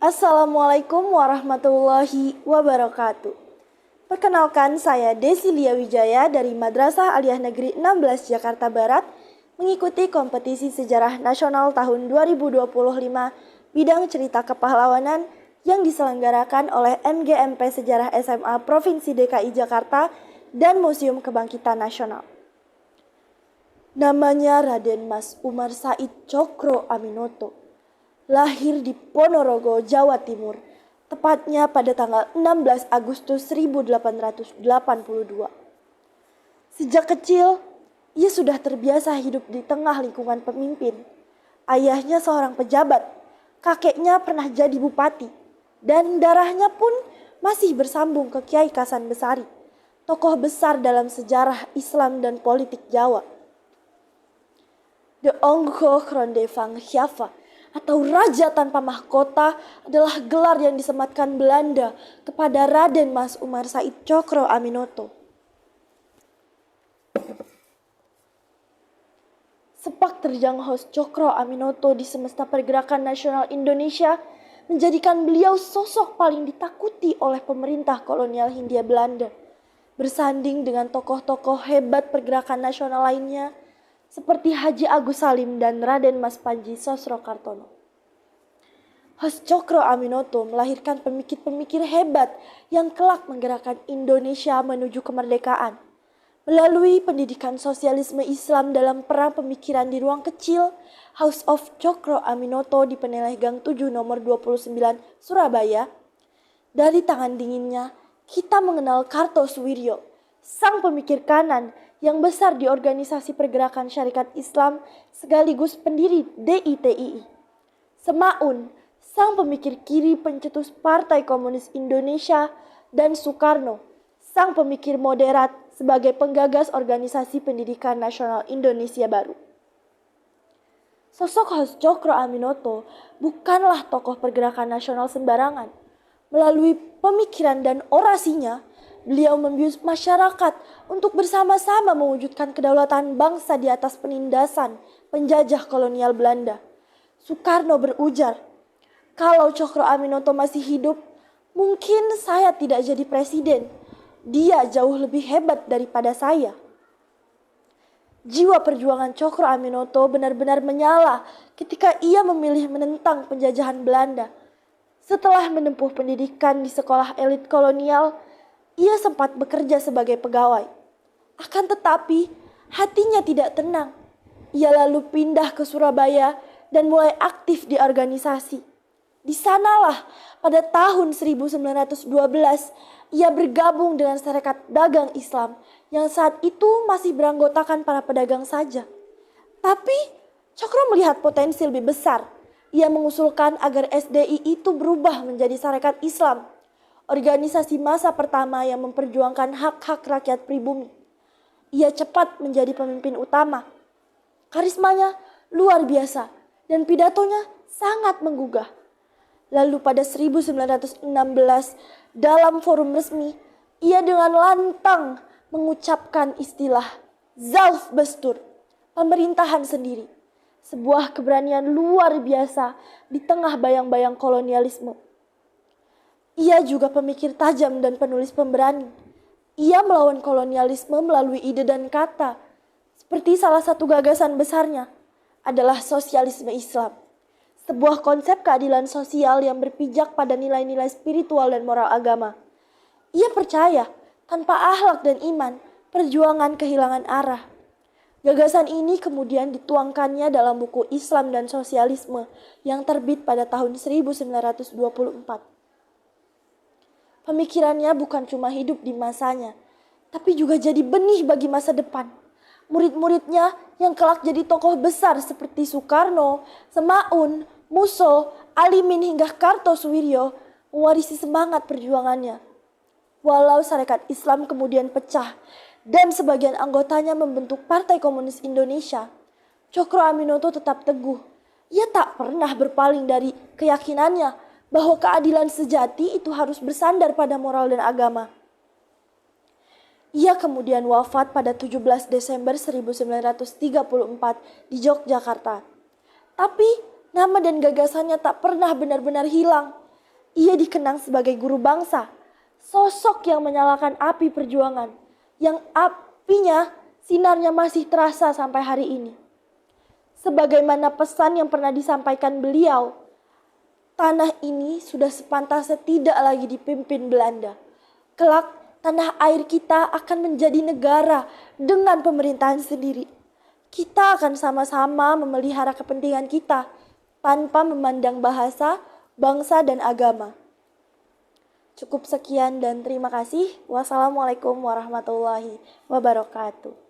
Assalamualaikum warahmatullahi wabarakatuh. Perkenalkan, saya Desilia Wijaya dari Madrasah Aliyah Negeri 16 Jakarta Barat mengikuti kompetisi sejarah nasional tahun 2025 bidang cerita kepahlawanan yang diselenggarakan oleh MGMP Sejarah SMA Provinsi DKI Jakarta dan Museum Kebangkitan Nasional. Namanya Raden Mas Umar Said Cokro Aminoto. Lahir di Ponorogo, Jawa Timur, tepatnya pada tanggal 16 Agustus 1882. Sejak kecil, ia sudah terbiasa hidup di tengah lingkungan pemimpin. Ayahnya seorang pejabat, kakeknya pernah jadi bupati, dan darahnya pun masih bersambung ke Kiai Kasan Besari, tokoh besar dalam sejarah Islam dan politik Jawa. De Ongho Kronde Van Java atau Raja Tanpa Mahkota adalah gelar yang disematkan Belanda kepada Raden Mas Umar Said Cokro Aminoto. Sepak terjang host Cokro Aminoto di semesta pergerakan nasional Indonesia menjadikan beliau sosok paling ditakuti oleh pemerintah kolonial Hindia Belanda. Bersanding dengan tokoh-tokoh hebat pergerakan nasional lainnya, seperti Haji Agus Salim dan Raden Mas Panji Sosrokartono. Host Cokro Aminoto melahirkan pemikir-pemikir hebat yang kelak menggerakkan Indonesia menuju kemerdekaan. Melalui pendidikan sosialisme Islam dalam perang pemikiran di ruang kecil, House of Cokro Aminoto di Peneleh Gang 7 nomor 29 Surabaya, dari tangan dinginnya kita mengenal Kartosuwiryo, sang pemikir kanan yang besar di organisasi pergerakan syarikat Islam sekaligus pendiri DITII. Semaun, sang pemikir kiri pencetus Partai Komunis Indonesia, dan Soekarno, sang pemikir moderat sebagai penggagas organisasi pendidikan nasional Indonesia Baru. Sosok Host Cokro Aminoto bukanlah tokoh pergerakan nasional sembarangan. Melalui pemikiran dan orasinya, beliau membius masyarakat untuk bersama-sama mewujudkan kedaulatan bangsa di atas penindasan penjajah kolonial Belanda. Soekarno berujar, "Kalau Cokro Aminoto masih hidup, mungkin saya tidak jadi presiden. Dia jauh lebih hebat daripada saya." Jiwa perjuangan Cokro Aminoto benar-benar menyala ketika ia memilih menentang penjajahan Belanda. Setelah menempuh pendidikan di sekolah elit kolonial, ia sempat bekerja sebagai pegawai. Akan tetapi, hatinya tidak tenang. Ia lalu pindah ke Surabaya dan mulai aktif di organisasi. Di sanalah pada tahun 1912 ia bergabung dengan Sarekat Dagang Islam yang saat itu masih beranggotakan para pedagang saja. Tapi Cokro melihat potensi lebih besar. Ia mengusulkan agar SDI itu berubah menjadi Sarekat Islam, organisasi massa pertama yang memperjuangkan hak-hak rakyat pribumi. Ia cepat menjadi pemimpin utama. Karismanya luar biasa dan pidatonya sangat menggugah. Lalu pada 1916 dalam forum resmi, ia dengan lantang mengucapkan istilah Zelfbestuur, pemerintahan sendiri. Sebuah keberanian luar biasa di tengah bayang-bayang kolonialisme. Ia juga pemikir tajam dan penulis pemberani. Ia melawan kolonialisme melalui ide dan kata. Seperti salah satu gagasan besarnya adalah sosialisme Islam. Sebuah konsep keadilan sosial yang berpijak pada nilai-nilai spiritual dan moral agama. Ia percaya tanpa akhlak dan iman, perjuangan kehilangan arah. Gagasan ini kemudian dituangkannya dalam buku Islam dan Sosialisme yang terbit pada tahun 1924. Pemikirannya bukan cuma hidup di masanya, tapi juga jadi benih bagi masa depan. Murid-muridnya yang kelak jadi tokoh besar seperti Soekarno, Semaun, Musso, Alimin hingga Kartosuwiryo mewarisi semangat perjuangannya. Walau Sarekat Islam kemudian pecah dan sebagian anggotanya membentuk Partai Komunis Indonesia, Cokro Aminoto tetap teguh. Ia tak pernah berpaling dari keyakinannya bahwa keadilan sejati itu harus bersandar pada moral dan agama. Ia kemudian wafat pada 17 Desember 1934 di Yogyakarta. Tapi nama dan gagasannya tak pernah benar-benar hilang. Ia dikenang sebagai guru bangsa, sosok yang menyalakan api perjuangan, yang apinya sinarnya masih terasa sampai hari ini. Sebagaimana pesan yang pernah disampaikan beliau, tanah ini sudah sepantasnya tidak lagi dipimpin Belanda. Kelak tanah air kita akan menjadi negara dengan pemerintahan sendiri. Kita akan sama-sama memelihara kepentingan kita tanpa memandang bahasa, bangsa, dan agama. Cukup sekian dan terima kasih. Wassalamualaikum warahmatullahi wabarakatuh.